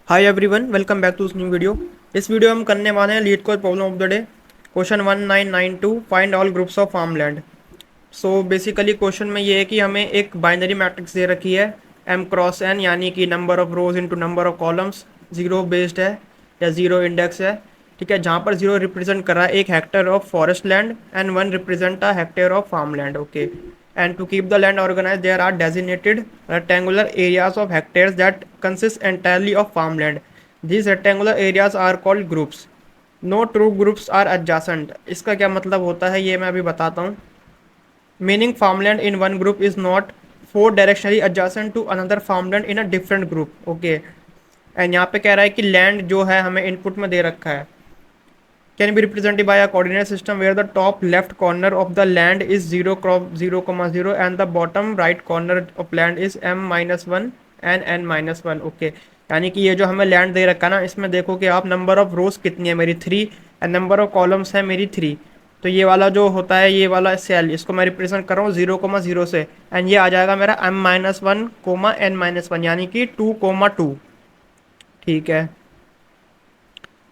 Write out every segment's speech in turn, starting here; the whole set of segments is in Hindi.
Hi everyone, welcome back to new video. इस वीडियो में हम करने वाले हैं LeetCode problem of the day, question 1992, find all groups of farmland. So basically question में ये है कि हमें एक बाइनरी मैट्रिक्स दे रखी है m क्रॉस n, यानी कि number of rose into number of columns, zero based है या जीरो इंडेक्स है। ठीक है, जहाँ पर जीरो रिप्रेजेंट कर रहा है एक hectare of forest land and one represent a hectare of farm land. Okay, and to keep the land organized there are designated rectangular areas of hectares that consist entirely of farmland. These rectangular areas are called groups. No true groups are adjacent. इसका क्या मतलब होता है ये मैं अभी बताता हूँ। Meaning farmland in one group is not four directionally adjacent to another farmland in a different group. Okay, and यहाँ पे कह रहा है कि लैंड जो है हमें इनपुट में दे रखा है can be represented by a coordinate system where the top left corner of the land is 0, 0, and the bottom right corner of land is m minus 1 and n minus 1. Okay, यानी कि ये जो हमें लैंड दे रखा है ना, इसमें देखो कि आप नंबर ऑफ रोज कितनी है, मेरी 3, एंड नंबर ऑफ कॉलम्स है मेरी 3। तो ये वाला जो होता है, ये वाला सेल, इसको मैं रिप्रेजेंट कर रहा हूँ 0, 0 से, एंड ये आ जाएगा मेरा m minus 1 comma n minus 1, यानी कि 2, 2। ठीक है,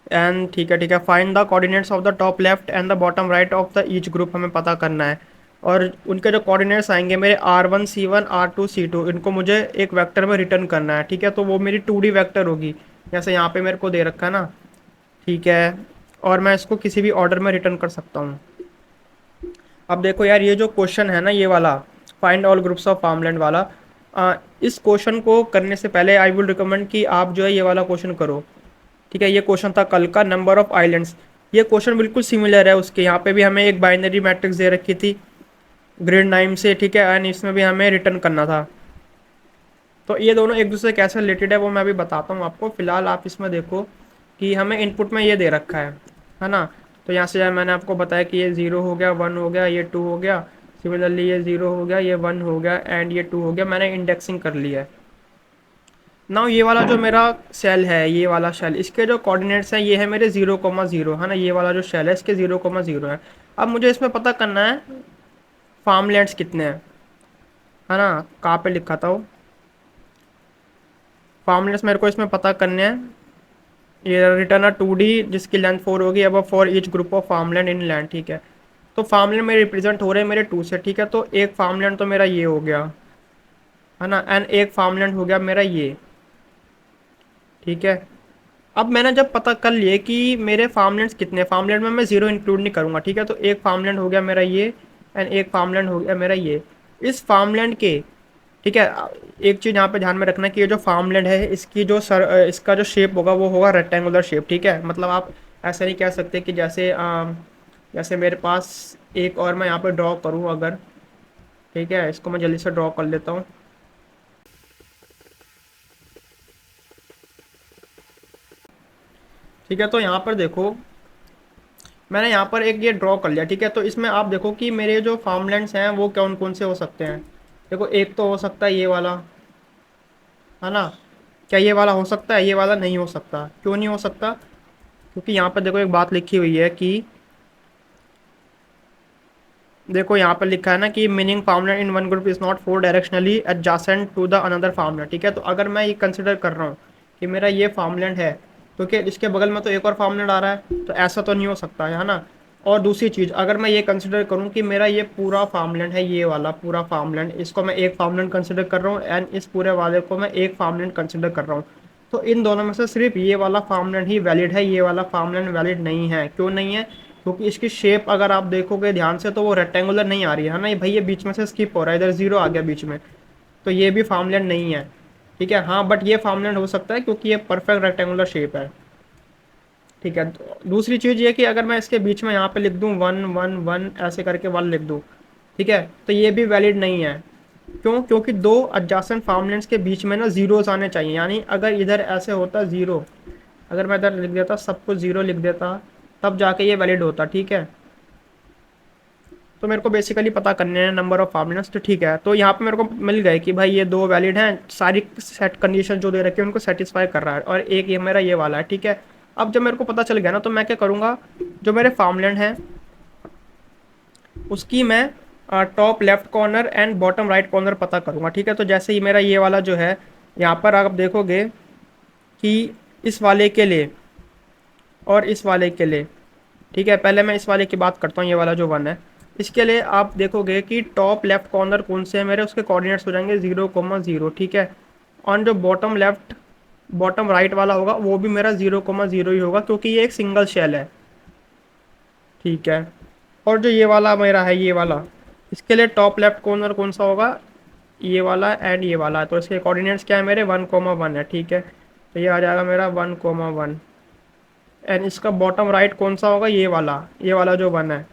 एंड ठीक है, find the coordinates of the top left and the bottom right of the each group हमें पता करना है। और उनके जो कोऑर्डिनेट्स आएंगे मेरे R1 C1 R2 C2, इनको मुझे एक वेक्टर में रिटर्न करना है। ठीक है, तो वो मेरी 2D वेक्टर होगी, जैसे यहाँ पे मेरे को दे रखा है ना। ठीक है, और मैं इसको किसी भी ऑर्डर में रिटर्न कर सकता हूँ। अब देखो यार, ये जो क्वेश्चन है ना, ये वाला find all groups of farmland वाला, इस क्वेश्चन को करने से पहले आई विल रिकमेंड कि आप जो है ये वाला क्वेश्चन करो। ठीक है, ये क्वेश्चन था कल का, नंबर ऑफ आइलैंड्स। ये क्वेश्चन बिल्कुल सिमिलर है उसके, यहाँ पे भी हमें एक बाइनरी मैट्रिक्स दे रखी थी ग्रिड 9 से। ठीक है, एंड इसमें भी हमें रिटर्न करना था। तो ये दोनों एक दूसरे कैसे रिलेटेड है वो मैं अभी बताता हूँ आपको। फिलहाल आप इसमें देखो कि हमें इनपुट में ये दे रखा है ना। तो यहाँ से मैंने आपको बताया कि ये 0 हो गया, 1 हो गया, ये 2 हो गया, सिमिलरली ये 0 हो गया, ये 1 हो गया, एंड ये 2 हो गया। मैंने इंडेक्सिंग कर लिया है। नाउ ये वाला जो मेरा सेल है, ये वाला सेल, इसके जो कोऑर्डिनेट्स हैं ये है मेरे 0, 0 है ना। ये वाला जो सेल है इसके 0, 0 है। अब मुझे इसमें पता करना है फार्मलैंड्स कितने हैं, है ना। कहाँ पे लिखा था वो फार्मलैंड्स, मेरे को इसमें पता करने हैं। ये रिटर्न अ 2D जिसकी लेंथ 4 होगी, अब for each group of farmland in land. ठीक है, तो फार्मलैंड में रिप्रेजेंट हो रहे हैं मेरे 2 से। ठीक है, तो एक फार्मलैंड तो मेरा ये हो गया, है ना, एंड एक फार्मलैंड हो गया मेरा ये। ठीक है, अब मैंने जब पता कर लिया कि मेरे फार्मलैंड्स कितने, फार्मलैंड में मैं जीरो इंक्लूड नहीं करूँगा। ठीक है, तो एक फार्मलैंड हो गया मेरा ये, एंड एक फार्मलैंड हो गया मेरा ये। इस फार्मलैंड के, ठीक है, एक चीज़ यहाँ पे ध्यान में रखना कि ये जो फार्मलैंड है इसकी जो इसका जो शेप होगा वो होगा रेक्टेंगुलर शेप। ठीक है, मतलब आप ऐसा नहीं कह सकते कि जैसे जैसे मेरे पास एक और मैं यहाँ पे ड्रॉ करूँ अगर। ठीक है, इसको मैं जल्दी से ड्रॉ कर लेता हूँ। ठीक है, तो यहाँ पर देखो मैंने यहाँ पर एक ये ड्रॉ कर लिया। ठीक है, तो इसमें आप देखो कि मेरे जो फार्मलैंड्स हैं वो कौन कौन से हो सकते हैं। देखो, एक तो हो सकता है ये वाला, है ना। क्या ये वाला हो सकता है? ये वाला नहीं हो सकता। क्यों नहीं हो सकता? क्योंकि यहाँ पर देखो एक बात लिखी हुई है कि, देखो यहाँ पर लिखा है ना कि meaning farmland in one group is not four directionally adjacent to the another farmland. ठीक है, तो अगर मैं ये कंसिडर कर रहा हूँ कि मेरा ये फार्मलैंड है, तो क्या इसके बगल में तो एक और फार्मलैंड आ रहा है, तो ऐसा तो नहीं हो सकता है ना। और दूसरी चीज़, अगर मैं ये कंसिडर करूँ कि मेरा ये पूरा फार्मलैंड है, ये वाला पूरा फार्मलैंड, इसको मैं एक फार्मलैंड कंसिडर कर रहा हूँ, एंड इस पूरे वाले को मैं एक फार्मलैंड कंसिडर कर रहा हूँ, तो इन दोनों में से सिर्फ ये वाला फार्मलैंड ही वैलिड है, ये वाला फार्मलैंड वैलिड नहीं है। क्यों नहीं है? क्योंकि इसकी शेप अगर आप देखोगे ध्यान से तो वो रेक्टेंगुलर नहीं आ रही है ना। ये भाई ये बीच में से स्किप हो रहा है, इधर जीरो आ गया बीच में, तो ये भी फार्मलैंड नहीं है। ठीक है, हाँ, बट ये फार्मलैंड हो सकता है क्योंकि ये परफेक्ट रेक्टेंगुलर शेप है। ठीक है, दूसरी चीज़ ये कि अगर मैं इसके बीच में यहाँ पे लिख दूँ 1, 1, 1 ऐसे करके 1 लिख दूँ, ठीक है, तो ये भी वैलिड नहीं है। क्यों? क्योंकि दो एडजेसेंट फार्मलैंड्स के बीच में ना जीरोस आने चाहिए, यानी अगर इधर ऐसे होता जीरो, अगर मैं इधर लिख देता सब कुछ जीरो लिख देता, तब जाके ये वैलिड होता। ठीक है, तो मेरे को बेसिकली पता करने हैं नंबर ऑफ फार्मूलास। तो ठीक है, तो यहाँ पे मेरे को मिल गए कि भाई ये दो वैलिड हैं, सारी सेट कंडीशन जो दे रखी है उनको सेटिस्फाई कर रहा है, और एक ये मेरा ये वाला है। ठीक है, अब जब मेरे को पता चल गया ना, तो मैं क्या करूँगा, जो मेरे फार्मलैंड हैं उसकी मैं top left corner and bottom right corner पता करूँगा। ठीक है, तो जैसे ही मेरा ये वाला जो है, यहाँ पर आप देखोगे कि इस वाले के लिए और इस वाले के लिए, ठीक है। पहले मैं इस वाले की बात करता हूँ, ये वाला जो 1 है, इसके लिए आप देखोगे कि टॉप लेफ्ट कॉर्नर कौन से हैं मेरे, उसके कोऑर्डिनेट्स हो जाएंगे 0,0, ठीक है। और जो बॉटम लेफ्ट बॉटम राइट वाला होगा वो भी मेरा 0,0 ही होगा, क्योंकि ये एक सिंगल शेल है, ठीक है। और जो ये वाला मेरा है, ये वाला, इसके लिए टॉप लेफ्ट कॉर्नर कौन सा होगा, ये वाला एंड ये वाला। तो इसके कोऑर्डिनेट्स क्या है मेरे, 1,1 है, ठीक है। तो ये आ जाएगा मेरा 1,1। एंड इसका बॉटम राइट कौन सा होगा, ये वाला जो 1 है,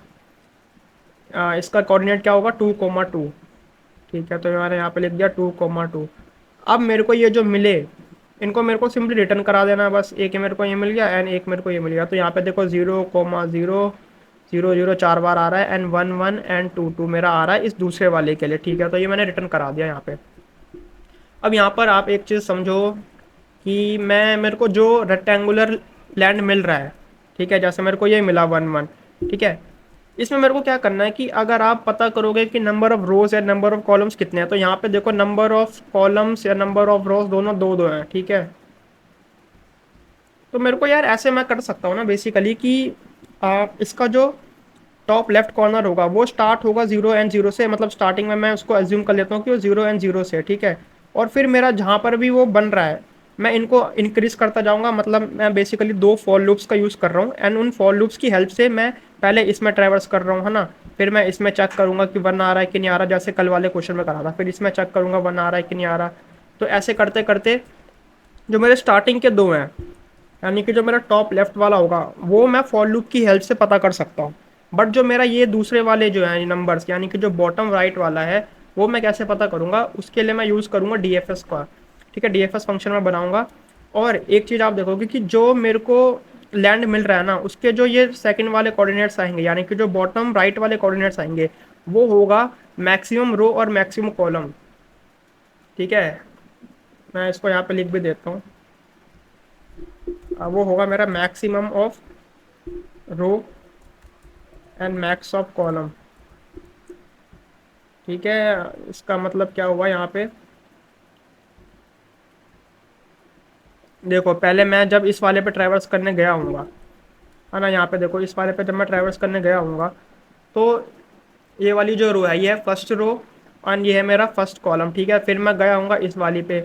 इसका कोऑर्डिनेट क्या होगा, 2,2, ठीक है। तो मैंने यहाँ पे लिख दिया 2,2। अब मेरे को ये जो मिले, इनको मेरे को सिंपली रिटर्न करा देना है बस। एक मेरे को ये मिल गया एंड एक मेरे को ये मिल गया। तो यहाँ पे देखो 0,0 चार बार आ रहा है, एंड 1,1 एंड 2,2 मेरा आ रहा है इस दूसरे वाले के लिए, ठीक है। तो ये मैंने रिटर्न करा दिया यहाँ पे। अब यहाँ पर आप एक चीज़ समझो कि मेरे को जो रेक्टेंगुलर लैंड मिल रहा है, ठीक है, जैसे मेरे को ये मिला 1,1, ठीक है। इसमें मेरे को क्या करना है कि अगर आप पता करोगे कि नंबर ऑफ रोज या नंबर ऑफ कॉलम्स कितने हैं, तो यहाँ पे देखो नंबर ऑफ कॉलम्स या नंबर ऑफ रोज दोनों दो दो हैं, ठीक है। तो मेरे को यार ऐसे मैं कर सकता हूँ ना बेसिकली कि इसका जो टॉप लेफ्ट कॉर्नर होगा वो स्टार्ट होगा 0 एंड 0 से, मतलब स्टार्टिंग में मैं उसको एज्यूम कर लेता हूँ कि वो 0 एंड 0 से, ठीक है। और फिर मेरा जहाँ पर भी वो बन रहा है मैं इनको इंक्रीज करता जाऊँगा, मतलब मैं बेसिकली दो फॉर लूप्स का यूज़ कर रहा हूँ, एंड उन फॉर लूप्स की हेल्प से मैं पहले इसमें ट्रैवर्स कर रहा हूँ, है ना। फिर मैं इसमें चेक करूँगा कि 1 आ रहा है कि नहीं आ रहा, जैसे कल वाले क्वेश्चन में करा था। फिर इसमें चेक करूँगा 1 आ रहा है कि नहीं आ रहा। तो ऐसे करते करते जो मेरे स्टार्टिंग के दो हैं, यानी कि जो मेरा टॉप लेफ्ट वाला होगा वो मैं फॉर लूप की हेल्प से पता कर सकता हूँ। बट जो मेरा ये दूसरे वाले जो हैं नंबर्स, यानी कि जो बॉटम राइट वाला है, वो मैं कैसे पता करूँगा, उसके लिए मैं यूज़ करूँगा DFS का, ठीक है। DFS फंक्शन में बनाऊँगा। और एक चीज़ आप देखोगे कि जो मेरे को लैंड मिल रहा है ना, उसके जो ये सेकंड वाले कोऑर्डिनेट्स आएंगे, यानी कि जो बॉटम राइट वाले कोऑर्डिनेट्स आएंगे, वो होगा मैक्सिमम रो और मैक्सिमम कॉलम, ठीक है। मैं इसको यहाँ पे लिख भी देता हूँ। वो होगा मेरा maximum of row and max of column, ठीक है। इसका मतलब क्या हुआ यहाँ पे, देखो पहले मैं जब इस वाले पे ट्रैवर्स करने गया हूँगा, है ना, यहाँ पे देखो इस वाले पे जब मैं ट्रैवर्स करने गया हूँगा, तो ये वाली जो रो है ये है फर्स्ट रो, एंड ये है मेरा फर्स्ट कॉलम, ठीक है। फिर मैं गया हूँगा इस वाली पे,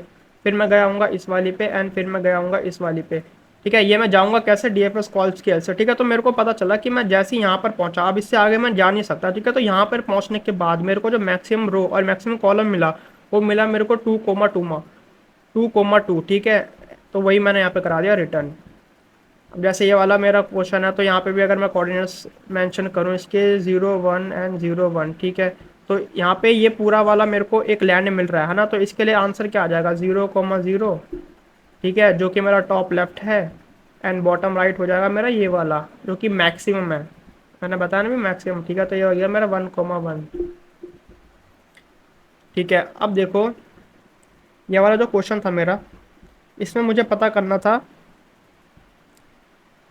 फिर मैं गया हूँगा इस वाली पे, एंड फिर मैं गया हूँगा इस वाली पे, ठीक है। ये मैं जाऊँगा कैसे, DFS कॉल्स की हेल्प से, ठीक है। तो मेरे को पता चला कि मैं जैसे ही यहाँ पर पहुँचा, अब इससे आगे मैं जा नहीं सकता, ठीक है। तो यहाँ पर पहुँचने के बाद मेरे को जो मैक्सिमम रो और मैक्सिमम कॉलम मिला, वो मिला मेरे को 2,2, ठीक है। तो वही मैंने यहाँ पे करा दिया रिटर्न। अब जैसे ये वाला मेरा क्वेश्चन है, तो यहाँ पे भी अगर मैं कोऑर्डिनेट्स मेंशन करूँ इसके 0, 1 एंड 0, 1, ठीक है। तो यहाँ पे ये पूरा वाला मेरे को एक लैंड मिल रहा है ना, तो इसके लिए आंसर क्या आ जाएगा, 0,0, ठीक है, जो कि मेरा टॉप लेफ्ट है। एंड बॉटम राइट हो जाएगा मेरा ये वाला जो कि मैक्सिमम है, मैंने बताया ना भी मैक्सिमम, ठीक है। तो ये हो गया मेरा 1,1, ठीक है। अब देखो ये वाला जो क्वेश्चन था मेरा, इसमें मुझे पता करना था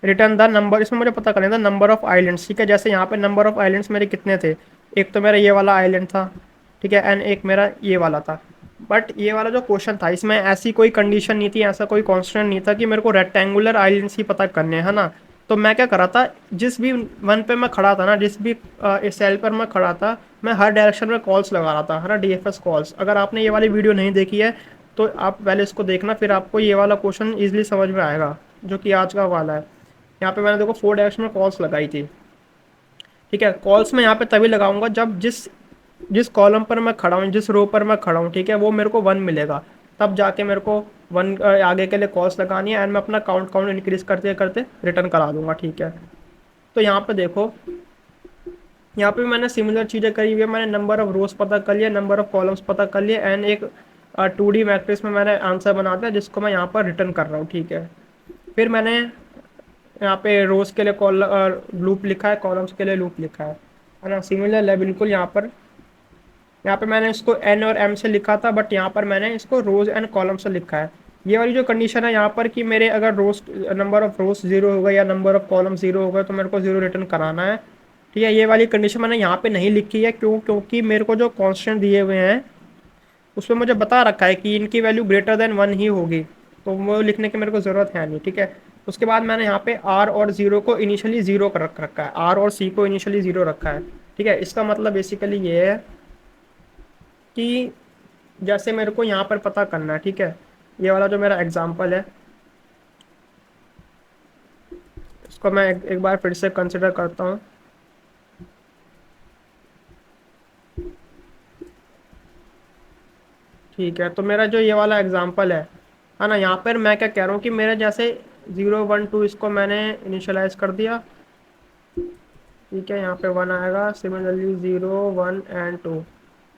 रिटर्न द नंबर, इसमें मुझे पता करना था नंबर ऑफ आइलैंड्स, ठीक है। जैसे यहाँ पे नंबर ऑफ आइलैंड्स मेरे कितने थे, एक तो मेरा ये वाला आइलैंड था, ठीक है, एंड एक मेरा ये वाला था। बट ये वाला जो क्वेश्चन था इसमें ऐसी कोई कंडीशन नहीं थी, ऐसा कोई कॉन्स्टेंट नहीं था कि मेरे को रेक्टेंगुलर आइलैंड्स ही पता करने हैं, है ना। तो मैं क्या करा था, जिस भी वन पे मैं खड़ा था ना, जिस भी सेल पर मैं खड़ा था, मैं हर डायरेक्शन में कॉल्स लगा रहा था, है ना, DFS कॉल्स। अगर आपने ये वाली वीडियो नहीं देखी है तो आप पहले इसको देखना, फिर आपको ये वाला क्वेश्चन ईजिली समझ में आएगा जो कि आज का वाला है। यहाँ पे मैंने देखो 4 डायरेक्शन में कॉल्स लगाई थी, ठीक है। कॉल्स में यहाँ पे तभी लगाऊंगा जब जिस जिस कॉलम पर मैं खड़ा हूँ, जिस रो पर मैं खड़ा हूँ, ठीक है, वो मेरे को 1 मिलेगा, तब जाके मेरे को 1 आगे के लिए कॉल्स लगानी है, एंड मैं अपना काउंट इंक्रीज करते करते रिटर्न करा दूंगा, ठीक है। तो यहाँ पे देखो, यहाँ पे मैंने सिमिलर चीज़ें करी हुई है। मैंने नंबर ऑफ रोज पता कर लिया, नंबर ऑफ कॉलम्स पता कर लिए, एंड एक 2D मैट्रिक्स में मैंने आंसर बना दिया जिसको मैं यहाँ पर रिटर्न कर रहा हूँ, ठीक है। फिर मैंने यहाँ पे रोज के लिए लूप लिखा है, कॉलम्स के लिए लूप लिखा है ना, सिमिलर है बिल्कुल। यहाँ पे मैंने इसको N और M से लिखा था, बट यहाँ पर मैंने इसको रोज एंड कॉलम से लिखा है। ये वाली जो कंडीशन है यहाँ पर कि मेरे अगर रोज नंबर ऑफ रोज 0 होगा या नंबर ऑफ कॉलम 0 होगा तो मेरे को 0 रिटर्न कराना है, ठीक है। ये वाली कंडीशन मैंने यहाँ पे नहीं लिखी है, क्योंकि मेरे को जो कॉन्स्टेंट दिए हुए हैं उसमें मुझे बता रखा है कि इनकी वैल्यू ग्रेटर देन 1 ही होगी, तो वो लिखने की मेरे को ज़रूरत है नहीं, ठीक है। उसके बाद मैंने यहाँ पे आर और ज़ीरो को इनिशियली ज़ीरो कर रखा है, आर और सी को इनिशियली ज़ीरो रखा है, ठीक है। इसका मतलब बेसिकली ये है कि जैसे मेरे को यहाँ पर पता करना है, ठीक है, ये वाला जो मेरा एग्जाम्पल है इसको मैं एक बार फिर से कंसिडर करता हूँ। ठीक है, तो मेरा जो ये वाला एग्जांपल है ना, यहाँ पर मैं क्या कह रहा हूँ कि मेरे जैसे 0 1 2 इसको मैंने इनिशियलाइज कर दिया, ठीक है। यहाँ पे 1 आएगा, सिमिलरली 0 1 एंड 2।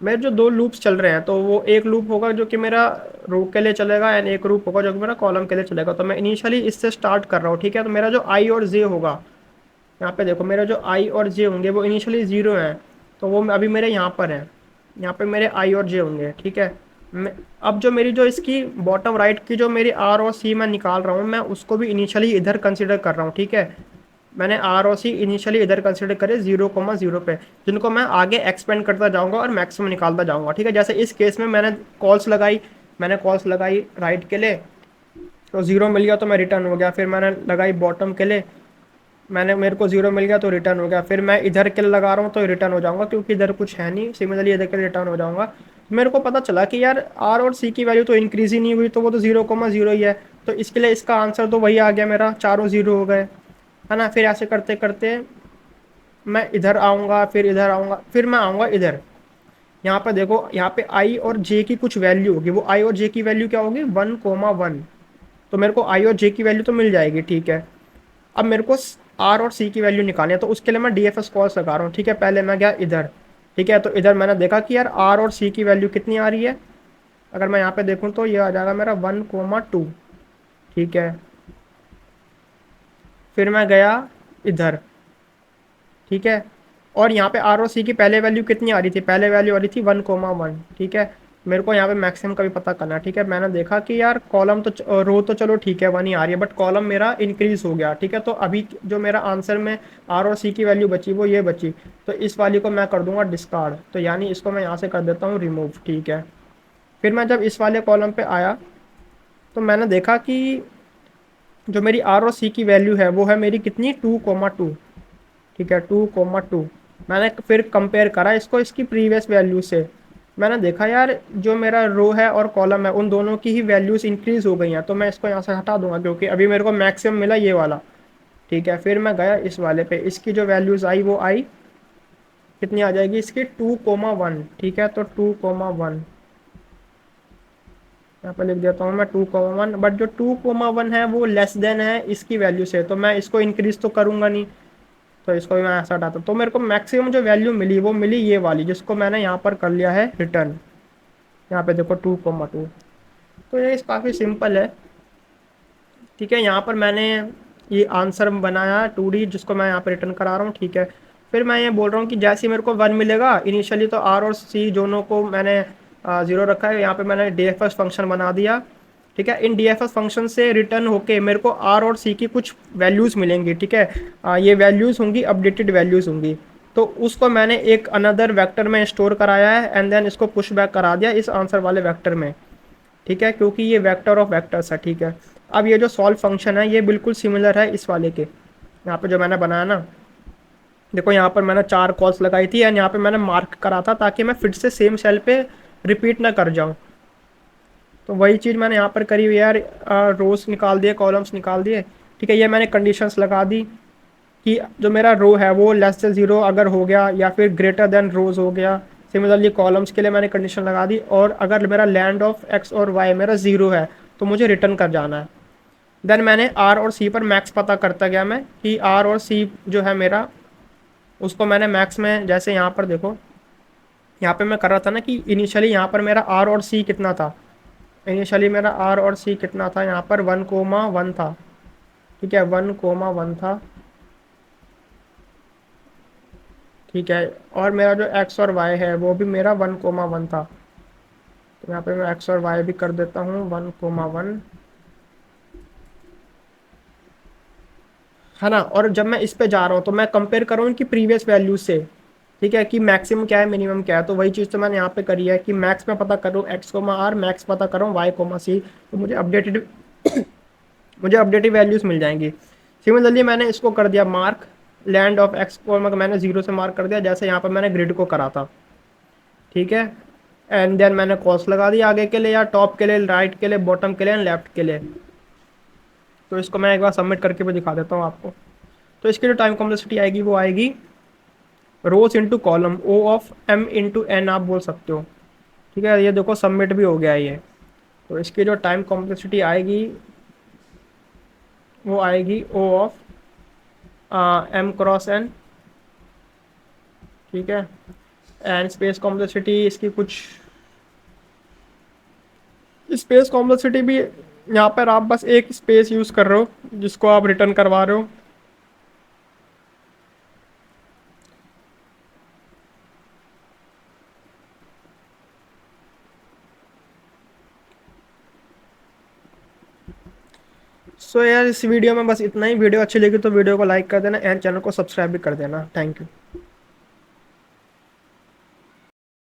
मेरे जो दो लूप्स चल रहे हैं तो वो एक लूप होगा जो कि मेरा रो के लिए चलेगा एंड एक लूप होगा जो कि मेरा कॉलम के लिए चलेगा। तो मैं इनिशियली इससे स्टार्ट कर रहा हूँ, ठीक है। तो मेरा जो आई और जे होगा, यहाँ पे देखो मेरे जो आई और जे होंगे वो इनिशियली 0 हैं, तो वो अभी मेरे यहाँ पर है, यहाँ पे मेरे आई और जे होंगे, ठीक है। अब जो मेरी जो इसकी बॉटम राइट की जो मेरी आर और सी मैं निकाल रहा हूँ, मैं उसको भी इनिशियली इधर कंसिडर कर रहा हूँ, ठीक है। मैंने आर और सी इनिशियली इधर कंसिडर करे 0 0 पे, जिनको मैं आगे एक्सपेंड करता जाऊँगा और मैक्सिमम निकालता जाऊँगा, ठीक है। जैसे इस केस में मैंने कॉल्स लगाई राइट के लिए, तो 0 मिल गया तो मैं रिटर्न हो गया। फिर मैंने लगाई बॉटम के लिए, मेरे को 0 मिल गया तो रिटर्न हो गया। फिर मैं इधर के लिए लगा रहा हूँ तो रिटर्न हो जाऊंगा क्योंकि इधर कुछ है नहीं, सिमिलरली इधर के लिए रिटर्न हो जाऊंगा। मेरे को पता चला कि यार आर और सी की वैल्यू तो इंक्रीज ही नहीं हुई, तो वो तो 0 0 ही है, तो इसके लिए इसका आंसर तो वही आ गया, मेरा चारों 0 हो गए, है ना। फिर ऐसे करते करते मैं इधर आऊँगा, फिर इधर आऊँगा, फिर मैं आऊँगा इधर। यहाँ पे देखो, यहाँ पे आई और जे की कुछ वैल्यू होगी, वो आई और जे की वैल्यू क्या होगी, 1 1, तो मेरे को आई और जे की वैल्यू तो मिल जाएगी, ठीक है। अब मेरे को आर और सी की वैल्यू निकालनी है, तो उसके लिए मैं डी एफ एस कॉल्स लगा रहा हूँ, ठीक है। पहले मैं गया इधर, ठीक है, तो इधर मैंने देखा कि यार आर और सी की वैल्यू कितनी आ रही है। अगर मैं यहाँ पे देखूँ तो ये आ जाएगा मेरा 1 2, ठीक है। फिर मैं गया इधर, ठीक है, और यहाँ पे आर और सी की पहले वैल्यू कितनी आ रही थी, पहले वैल्यू आ रही थी 1 1, ठीक है। मेरे को यहाँ पे मैक्सिमम का भी पता करना है, ठीक है। मैंने देखा कि यार कॉलम तो रो तो चलो ठीक है 1 ही आ रही है, बट कॉलम मेरा इंक्रीज हो गया, ठीक है। तो अभी जो मेरा आंसर में आर और सी की वैल्यू बची वो ये बची, तो इस वाली को मैं कर दूंगा डिस्कार्ड, तो यानी इसको मैं यहाँ से कर देता हूँ रिमूव, ठीक है। फिर मैं जब इस वाले कॉलम पे आया तो मैंने देखा कि जो मेरी आर और सी की वैल्यू है वो है मेरी कितनी, 2 2, ठीक है, 2 2। मैंने फिर कंपेयर करा इसको इसकी प्रीवियस वैल्यू से, मैंने देखा यार जो मेरा रो है और कॉलम है उन दोनों की ही वैल्यूज़ इंक्रीज़ हो गई हैं, तो मैं इसको यहाँ से हटा दूंगा क्योंकि अभी मेरे को मैक्सिमम मिला ये वाला, ठीक है। फिर मैं गया इस वाले पे, इसकी जो वैल्यूज़ आई वो आई कितनी आ जाएगी इसकी, 2 1, ठीक है। तो 2 1 यहाँ पर लिख देता हूँ मैं 2 1, बट जो 2 1 है वो लेस देन है इसकी वैल्यू से, तो मैं इसको इंक्रीज तो करूँगा नहीं, तो इसको भी मैं ऐसा हटाता हूँ। तो मेरे को मैक्सिमम जो वैल्यू मिली वो मिली ये वाली, जिसको मैंने यहाँ पर कर लिया है रिटर्न। यहाँ पे देखो 2 2, तो ये काफ़ी सिंपल है, ठीक है। यहाँ पर मैंने ये आंसर बनाया 2D जिसको मैं यहाँ पर रिटर्न करा रहा हूँ, ठीक है। फिर मैं ये बोल रहा हूँ कि जैसे ही मेरे को 1 मिलेगा, इनिशियली तो आर और सी दोनों को मैंने 0 रखा है, यहाँ पे मैंने डी एफ एस फंक्शन बना दिया, ठीक है। इन डी एफ एस फंक्शन से रिटर्न होके मेरे को आर और सी की कुछ वैल्यूज़ मिलेंगी, ठीक है। ये वैल्यूज़ होंगी, अपडेटेड वैल्यूज़ होंगी, तो उसको मैंने एक अनदर वेक्टर में स्टोर कराया है एंड देन इसको पुश बैक करा दिया इस आंसर वाले वेक्टर में, ठीक है, क्योंकि ये वेक्टर ऑफ वेक्टर्स है, ठीक है। अब ये जो सॉल्व फंक्शन है ये बिल्कुल सिमिलर है इस वाले के, यहाँ पे जो मैंने बनाया ना, देखो यहाँ पर मैंने 4 कॉल्स लगाई थी एंड यहाँ पे मैंने मार्क करा था ताकि मैं फिर से सेम सेल पे रिपीट ना कर जाऊँ, तो वही चीज़ मैंने यहाँ पर करी हुई है यार। रोज निकाल दिए, कॉलम्स निकाल दिए, ठीक है। ये मैंने कंडीशंस लगा दी कि जो मेरा रो है वो लेस देन 0 अगर हो गया या फिर ग्रेटर देन रोज हो गया। सिमिलरली कॉलम्स के लिए मैंने कंडीशन लगा दी, और अगर मेरा लैंड ऑफ एक्स और वाई मेरा 0 है तो मुझे रिटर्न कर जाना है। देन मैंने आर और सी पर मैक्स पता करता गया मैं कि आर और सी जो है मेरा, उसको मैंने मैक्स में, जैसे यहाँ पर देखो, यहाँ पे मैं कर रहा था ना कि इनिशियली यहाँ पर मेरा आर और सी कितना था, इनिशियली मेरा आर और सी कितना था, यहाँ पर 1 1 था, ठीक है, 1 1 था, ठीक है। और मेरा जो एक्स और वाई है वो भी मेरा 1 1 था, तो यहाँ पे मैं एक्स और वाई भी कर देता हूँ 1 1, है ना। और जब मैं इस पे जा रहा हूँ तो मैं कंपेयर कर रहा हूँ इनकी प्रीवियस वैल्यू से, ठीक है, कि मैक्सिमम क्या है मिनिमम क्या है। तो वही चीज़ तो मैंने यहाँ पे करी है कि मैक्स में पता करूँ एक्स कोमा आर, मैक्स पता करूँ वाई कोमा सी, तो मुझे अपडेटेड मुझे अपडेटेड वैल्यूज़ मिल जाएंगी। सिमिलरली मैंने इसको कर दिया मार्क, लैंड ऑफ एक्स को मैंने 0 से मार्क कर दिया, जैसे यहाँ पर मैंने ग्रिड को करा था, ठीक है। एंड देन मैंने कॉस्ट लगा दिया आगे के लिए, या टॉप के लिए, राइट के लिए, बॉटम के लिए, लेफ्ट के लिए। तो इसको मैं एक बार सबमिट करके भी दिखा देता हूँ आपको। तो इसकी जो टाइम कॉम्प्लेक्सिटी आएगी वो आएगी rows into column, O of M into N आप बोल सकते हो, ठीक है। ये देखो सबमिट भी हो गया है ये। तो इसकी जो टाइम कॉम्प्लेक्सिटी आएगी वो आएगी ओ ऑफ एम क्रॉस एन, ठीक है। एंड स्पेस कॉम्प्लेक्सिटी इसकी कुछ, स्पेस कॉम्प्लेक्सिटी भी यहाँ पर आप बस एक स्पेस यूज़ कर रहे हो जिसको आप रिटर्न करवा रहे हो। सो यार इस वीडियो में बस इतना ही। वीडियो अच्छी लगी तो वीडियो को लाइक कर देना एंड चैनल को सब्सक्राइब भी कर देना। Thank you.